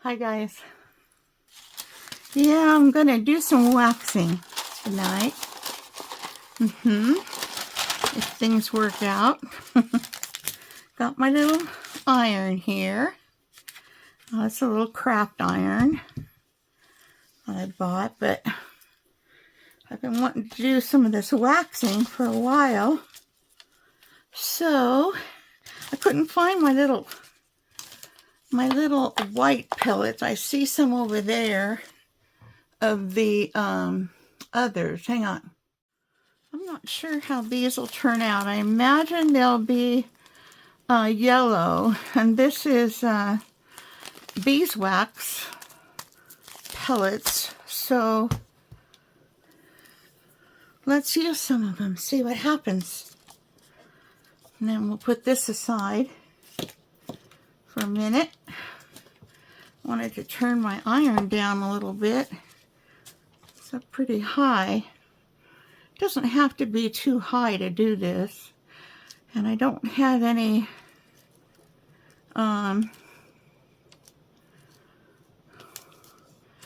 Hi guys. Yeah, I'm gonna do some waxing tonight. If things work out. Got my little iron here. It's a little craft iron I bought, but I've been wanting to do some of this waxing for a while. So I couldn't find my little white pellets. I see some over there of the others. Hang on. I'm not sure how these will turn out. I imagine they'll be yellow, and this is beeswax pellets. So let's use some of them, see what happens. And then we'll put this aside for a minute. Wanted to turn my iron down a little bit. It's up pretty high. It doesn't have to be too high to do this. And I don't have any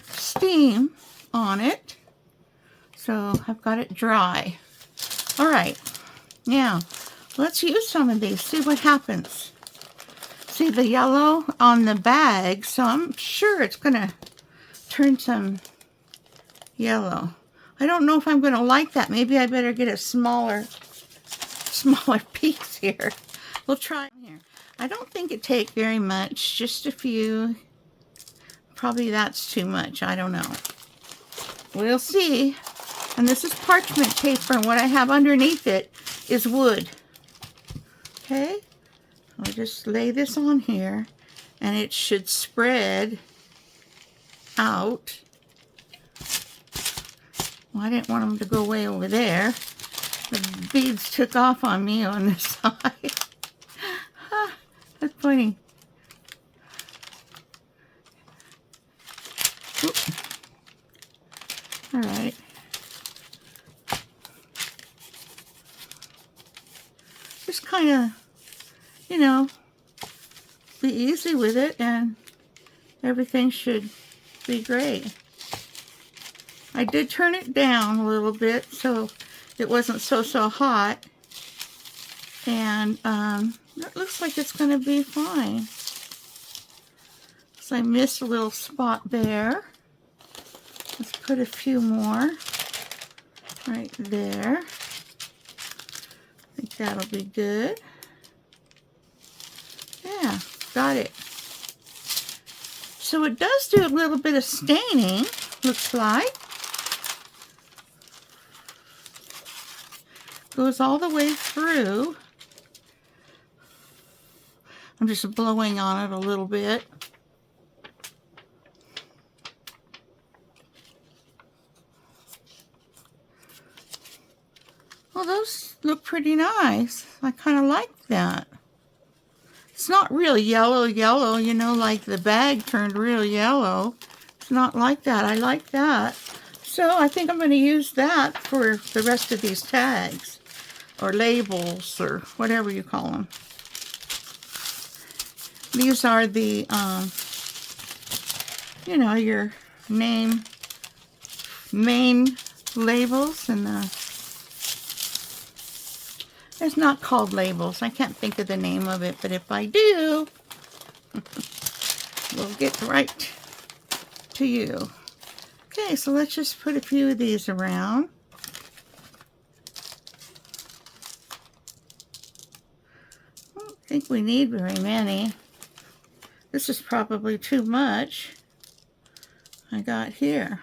steam on it. So I've got it dry. All right, now let's use some of these, see what happens. See the yellow on the bag, so I'm sure it's gonna turn some yellow. I don't know if I'm gonna like that. Maybe I better get a smaller piece here. We'll try here. I don't think it takes very much, just a few. Probably that's too much, I don't know. We'll see. And this is parchment paper, and what I have underneath it is wood. Okay, I'll just lay this on here, and it should spread out. Well, I didn't want them to go way over there. The beads took off on me on this side. That's funny. Oop. All right. Just kind of, you know, be easy with it, and everything should be great. I did turn it down a little bit so it wasn't so hot, and it looks like it's going to be fine. So I missed a little spot there. Let's put a few more right there. I think that'll be good. Yeah, got it. So it does do a little bit of staining, looks like. Goes all the way through. I'm just blowing on it a little bit. Well, those look pretty nice. I kind of like that. It's not real yellow, you know, like the bag turned real yellow. It's not like that. I like that. So I think I'm going to use that for the rest of these tags, or labels, or whatever you call them. These are the, you know, your main labels, and it's not called labels. I can't think of the name of it, but if I do, we'll get right to you. Okay, so let's just put a few of these around. I don't think we need very many. This is probably too much I got here.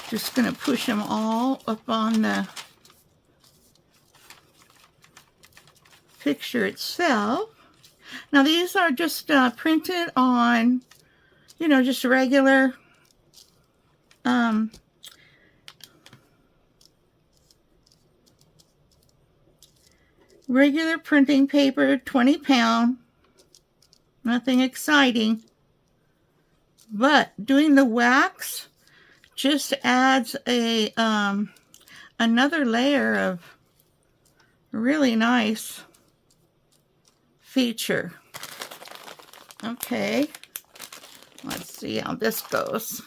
Just gonna push them all up on the picture itself. Now these are just printed on, you know, just regular regular printing paper, 20 pound, nothing exciting. But doing the wax just adds a another layer of really nice feature. Okay, let's see how this goes.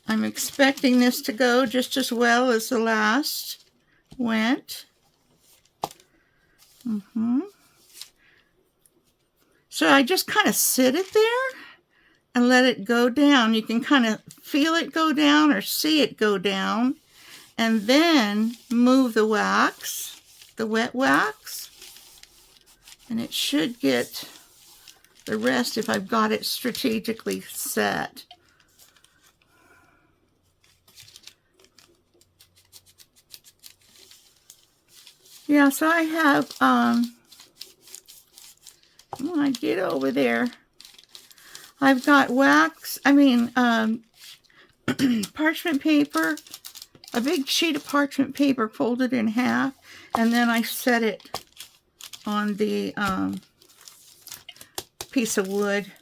I'm expecting this to go just as well as the last went. So I just kind of sit it there and let it go down. You can kind of feel it go down or see it go down, and then move the wax, the wet wax, and it should get the rest if I've got it strategically set. Yeah, so I have, when I get over there, I've got wax, parchment paper, a big sheet of parchment paper folded in half, and then I set it on the piece of wood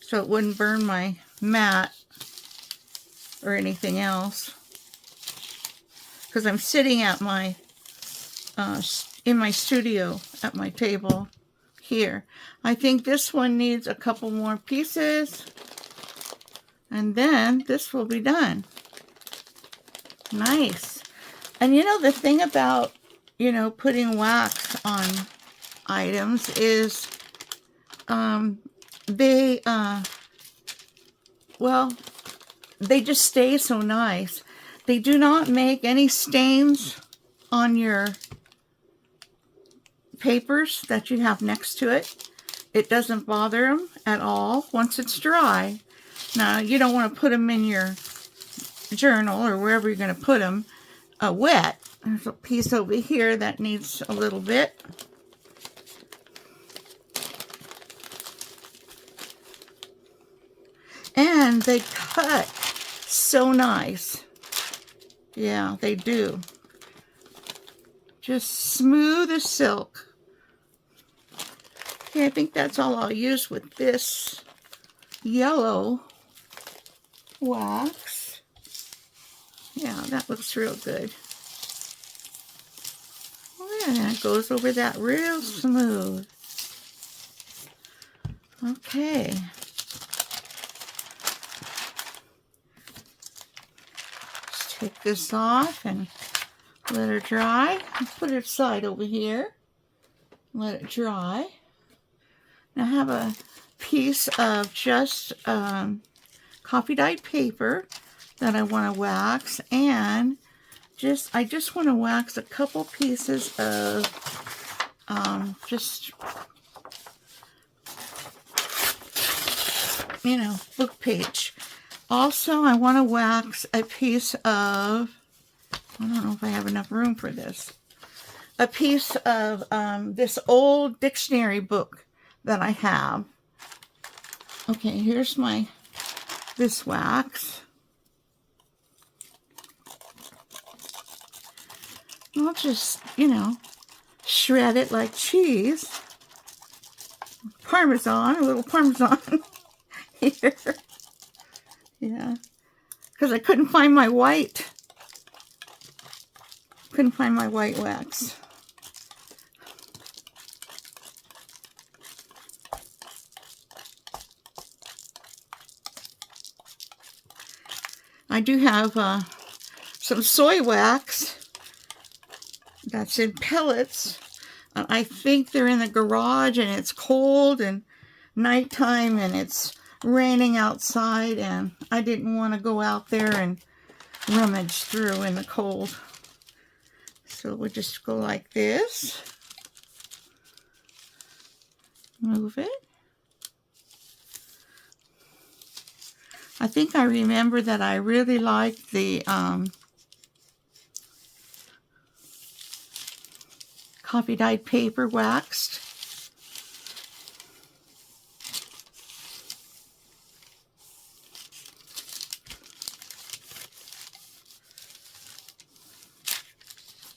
so it wouldn't burn my mat or anything else, because I'm sitting at my in my studio at my table here. I think this one needs a couple more pieces, and then this will be done. Nice. And you know, the thing about, you know, putting wax on items is they just stay so nice. They do not make any stains on your papers that you have next to it. It doesn't bother them at all once it's dry. Now, you don't want to put them in your journal or wherever you're going to put them wet. There's a piece over here that needs a little bit. And they cut so nice. Yeah, they do. Just smooth as silk. Okay, I think that's all I'll use with this yellow wax. Yeah, that looks real good. Oh, yeah, and it goes over that real smooth. Okay. Just take this off and let her dry. Let's put it aside over here. Let it dry. Now I have a piece of just coffee dyed paper that I want to wax, and I just want to wax a couple pieces of just, you know, book page. Also, I want to wax a piece of, I don't know if I have enough room for this, a piece of this old dictionary book that I have. Okay, here's this wax. I'll just, you know, shred it like cheese. Parmesan, a little Parmesan here. Yeah, because I couldn't find my white. Couldn't find my white wax. I do have some soy wax that's in pellets. I think they're in the garage, and it's cold and nighttime and it's raining outside, and I didn't want to go out there and rummage through in the cold. So we'll just go like this. Move it. I think I remember that I really liked the coffee dyed paper waxed.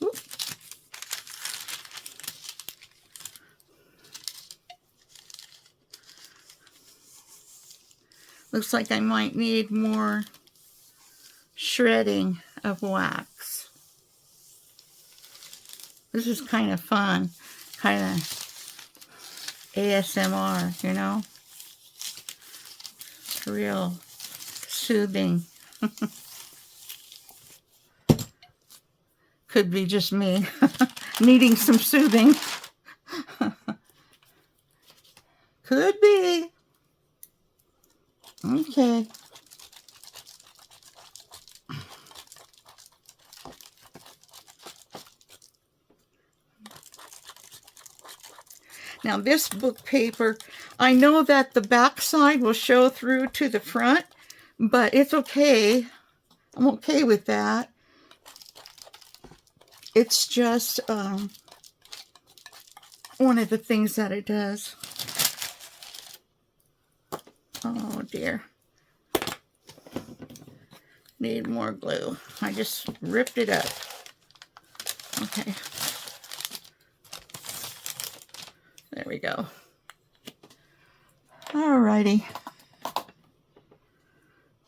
Oop. Looks like I might need more shredding of wax. This is kind of fun, kind of ASMR, you know? It's real soothing. Could be just me needing some soothing. Could be. Okay. Now this book paper, I know that the back side will show through to the front, but it's okay. I'm okay with that. It's just one of the things that it does. Oh dear. Need more glue. I just ripped it up. Okay. There we go. Alrighty.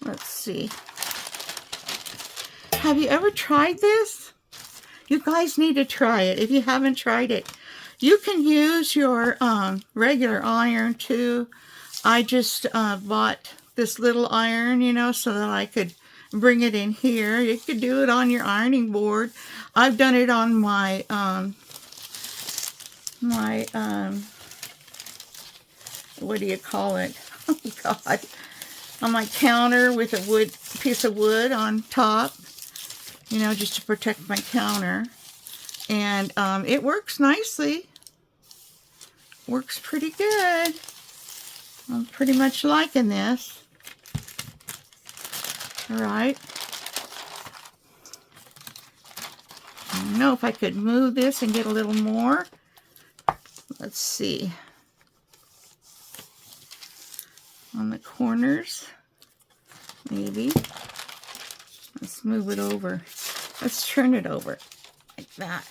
Let's see. Have you ever tried this? You guys need to try it if you haven't tried it. You can use your regular iron too. I just bought this little iron, you know, so that I could bring it in here. You could do it on your ironing board. I've done it on my what do you call it? Oh God, on my counter with a piece of wood on top, you know, just to protect my counter. And it works nicely. Works pretty good. I'm pretty much liking this. All right. I don't know if I could move this and get a little more. Let's see. On the corners, maybe. Let's move it over. Let's turn it over like that.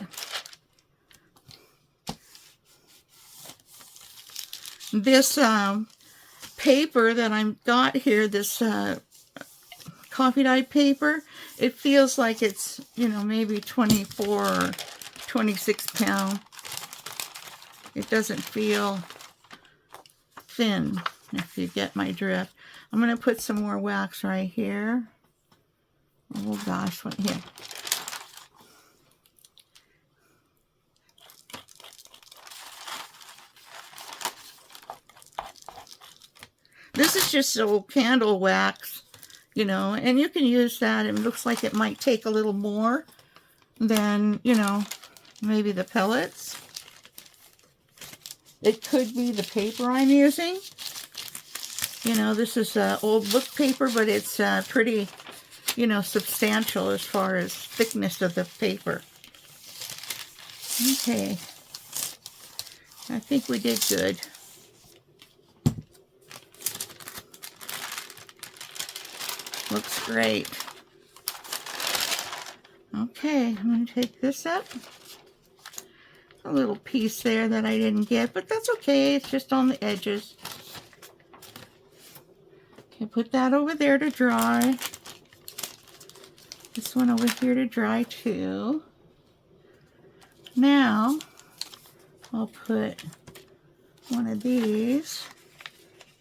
This paper that I've got here, this coffee dye paper, it feels like it's, you know, maybe 24 or 26 pound. It doesn't feel thin, if you get my drift. I'm going to put some more wax right here. Oh gosh, what here? This is just old candle wax, you know, and you can use that. It looks like it might take a little more than, you know, maybe the pellets. It could be the paper I'm using. You know, this is old book paper, but it's pretty, you know, substantial as far as thickness of the paper. Okay. I think we did good. Looks great. Okay, I'm going to take this up. A little piece there that I didn't get, but that's okay. It's just on the edges. Okay, put that over there to dry. This one over here to dry too. Now, I'll put one of these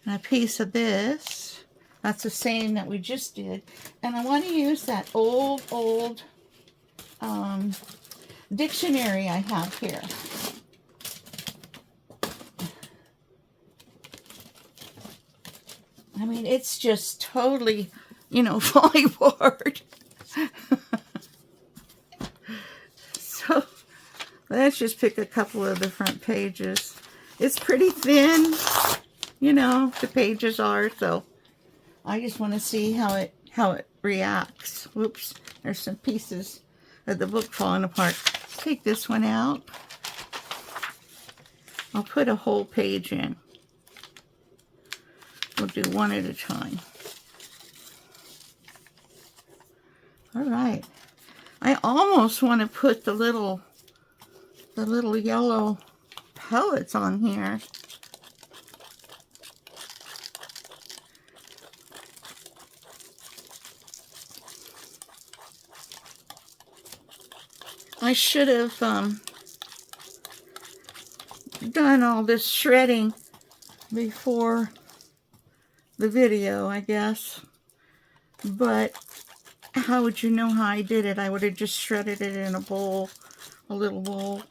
and a piece of this. That's the same that we just did. And I want to use that old dictionary I have here. I mean, it's just totally, you know, falling apart. So let's just pick a couple of the front pages. It's pretty thin, you know, the pages are, so I just want to see how it reacts. Whoops, there's some pieces of the book falling apart. Take this one out. I'll put a whole page in. We'll do one at a time. All right. I almost want to put the little yellow pellets on here. I should have done all this shredding before the video, I guess. But how would you know how I did it? I would have just shredded it in a bowl, a little bowl.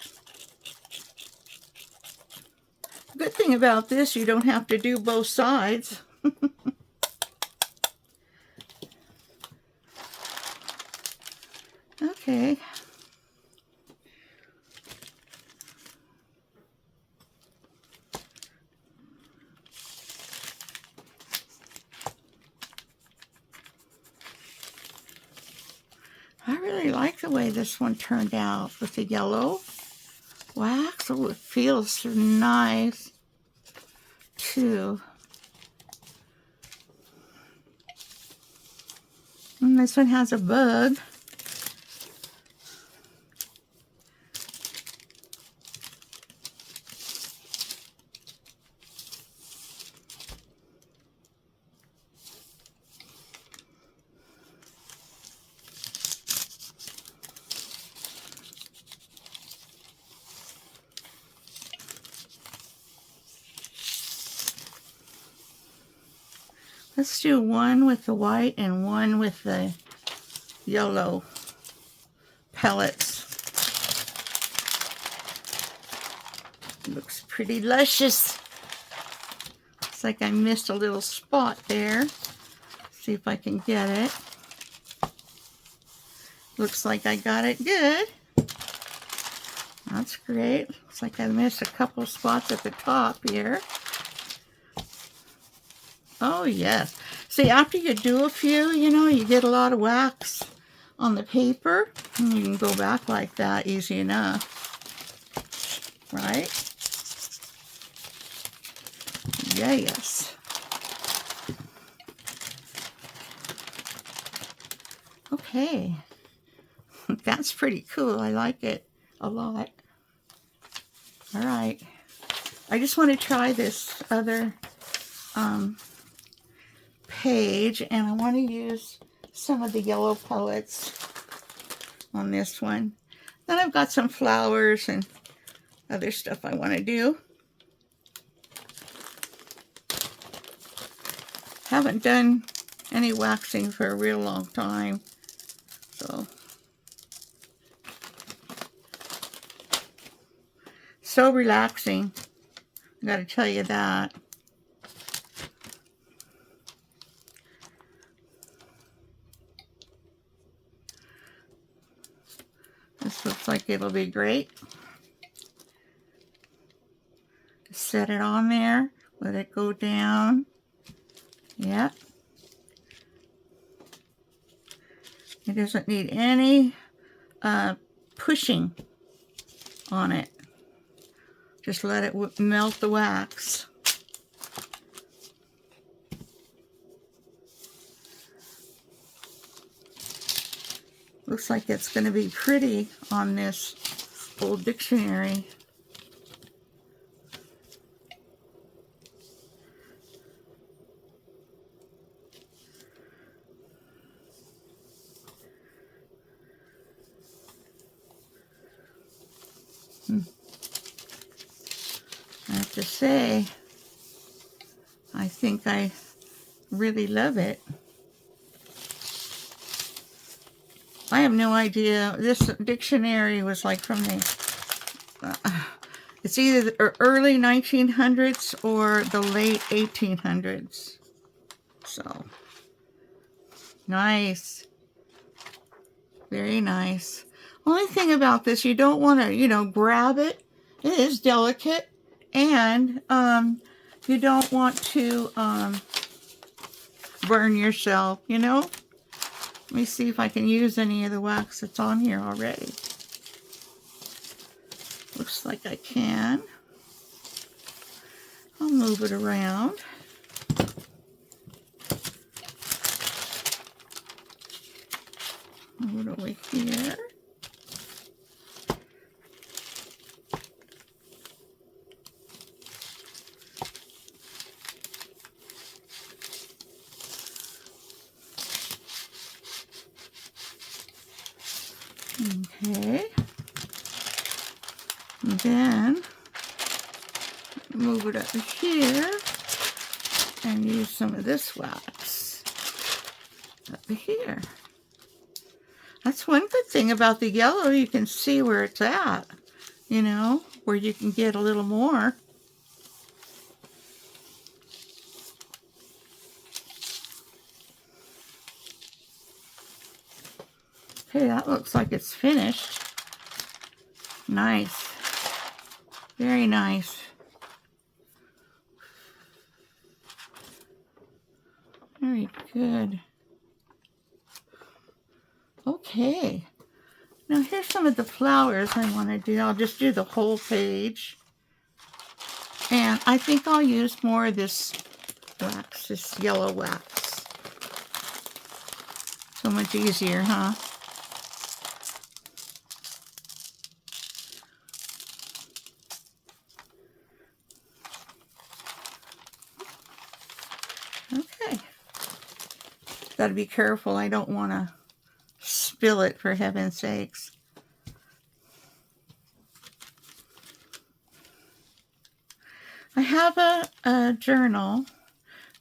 Good thing about this, you don't have to do both sides. Okay. I really like the way this one turned out with the yellow wax. Oh, it feels so nice too. And this one has a bug. Let's do one with the white and one with the yellow pellets. Looks pretty luscious. Looks like I missed a little spot there. See if I can get it. Looks like I got it good. That's great. Looks like I missed a couple spots at the top here. Oh, yes. See, after you do a few, you know, you get a lot of wax on the paper. And you can go back like that easy enough. Right? Yes. Okay. That's pretty cool. I like it a lot. All right. I just want to try this other page, and I want to use some of the yellow pellets on this one. Then I've got some flowers and other stuff I want to do. Haven't done any waxing for a real long time, so relaxing. I got to tell you that. This looks like it'll be great. Set it on there, let it go down. Yep. It doesn't need any pushing on it. Just let it melt the wax. Looks like it's going to be pretty on this old dictionary. I have to say, I think I really love it. I have no idea. This dictionary was like from the, it's either the early 1900s or the late 1800s. So, nice. Very nice. Only thing about this, you don't want to, you know, grab it. It is delicate. And you don't want to burn yourself, you know. Let me see if I can use any of the wax that's on here already. Looks like I can. I'll move it around. Move it over here. Okay. And then move it up here and use some of this wax up here. That's one good thing about the yellow. You can see where it's at, you know, where you can get a little more. Okay, that looks like it's finished. Nice. Very nice. Very good. Okay. Now here's some of the flowers I want to do. I'll just do the whole page. And I think I'll use more of this wax, this yellow wax. So much easier, huh? Okay. Gotta be careful. I don't want to spill it, for heaven's sakes. I have a journal.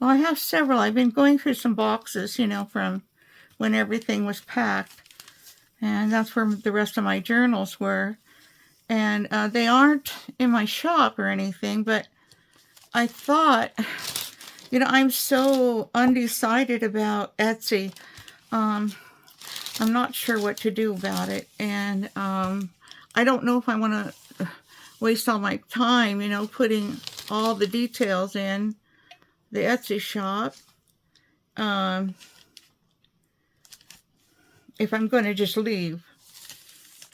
Well, I have several. I've been going through some boxes, you know, from when everything was packed. And that's where the rest of my journals were. And they aren't in my shop or anything, but I thought, you know, I'm so undecided about Etsy. I'm not sure what to do about it. And I don't know if I want to waste all my time, you know, putting all the details in the Etsy shop. If I'm going to just leave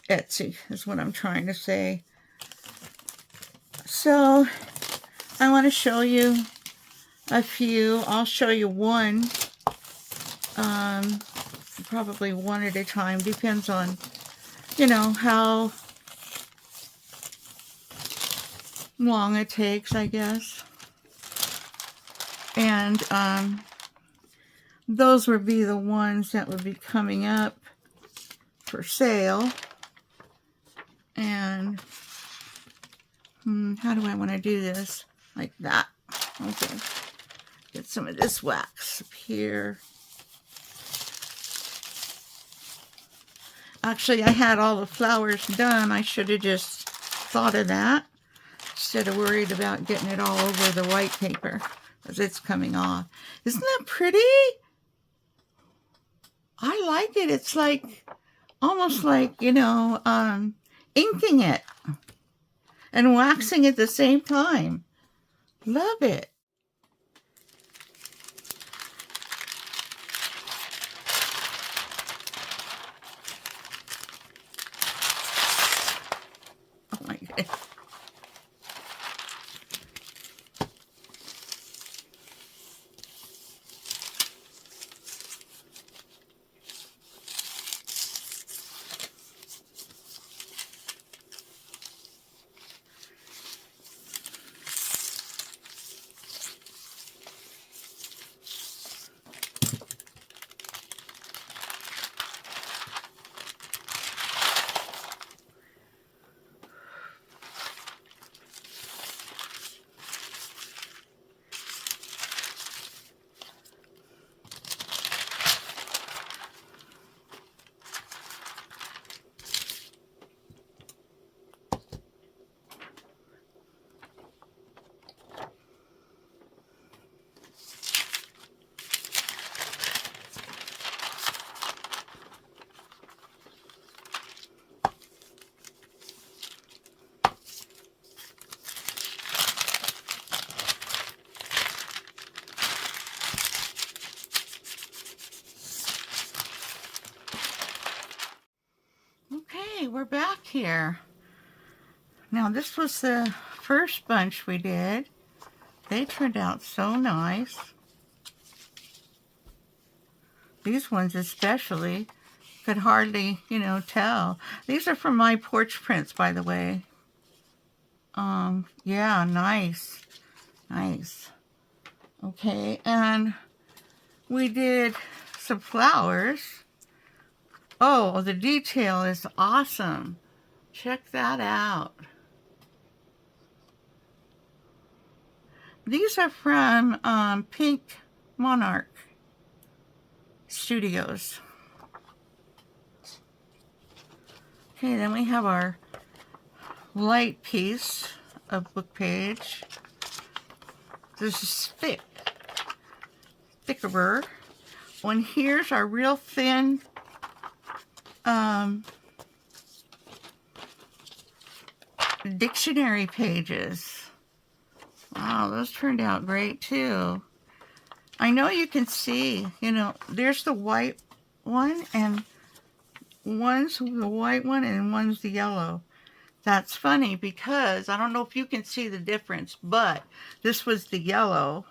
Etsy, is what I'm trying to say. So I want to show you a few. I'll show you one, probably one at a time. Depends on, you know, how long it takes, I guess. And those would be the ones that would be coming up for sale. And how do I want to do this? Like that. Okay. Get some of this wax up here. Actually, I had all the flowers done. I should have just thought of that instead of worried about getting it all over the white paper, because it's coming off. Isn't that pretty? I like it. It's like, almost like, you know, inking it and waxing at the same time. Love it. Oh my God. Okay, we're back here. Now, this was the first bunch we did. They turned out so nice. These ones especially, could hardly, you know, tell. These are from my porch prints, by the way. Yeah, nice. Nice. Okay, and we did some flowers. Oh, the detail is awesome. Check that out. These are from Pink Monarch Studios. Okay, then we have our light piece of book page. This is thicker. One here's our real thin dictionary pages. Wow, those turned out great too. I know you can see, you know, there's the white one, and one's the white one and one's the yellow. That's funny because I don't know if you can see the difference, but this was the yellow,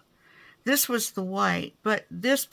this was the white, but this